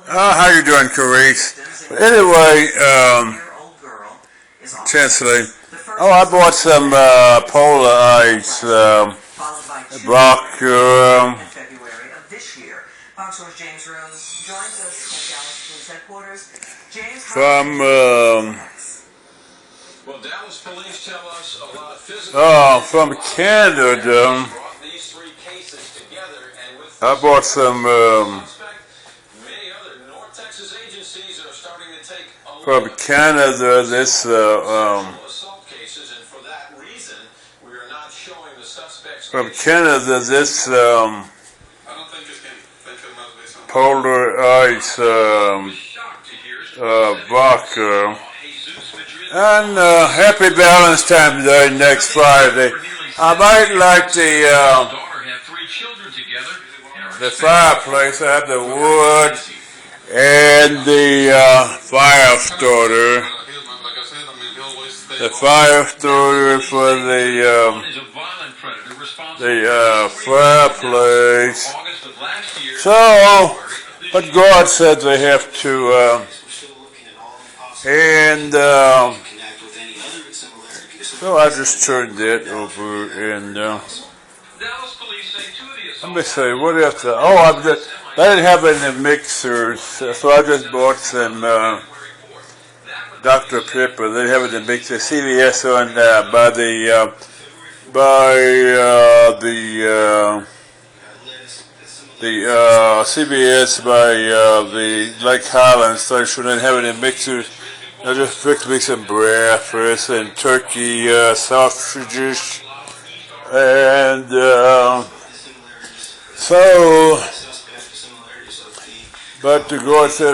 How you doing, Carice? Anyway, Chancellor. Oh, I bought some Polar Ice, Brock. From well, Dallas police tell us a lot of physical from Canada. I bought some many other North Texas agencies are starting to take from Canada. This assault cases, and for that reason, we are not showing the suspects. from Canada. This I don't think this can Polar Ice vodka. And happy Valentine Day next Friday. I might like the fireplace. I have the wood and the fire starter. The fire starter for the fireplace. So, but God said they have to, and so I just turned that over and let me see, what else? I didn't have any mixers, so I just bought some Dr. Pepper. They have it in mixer CVS on by CVS by the Lake Highlands station. They have it in mixers. I just fixed me some breakfast and turkey sausages, and so, but the God said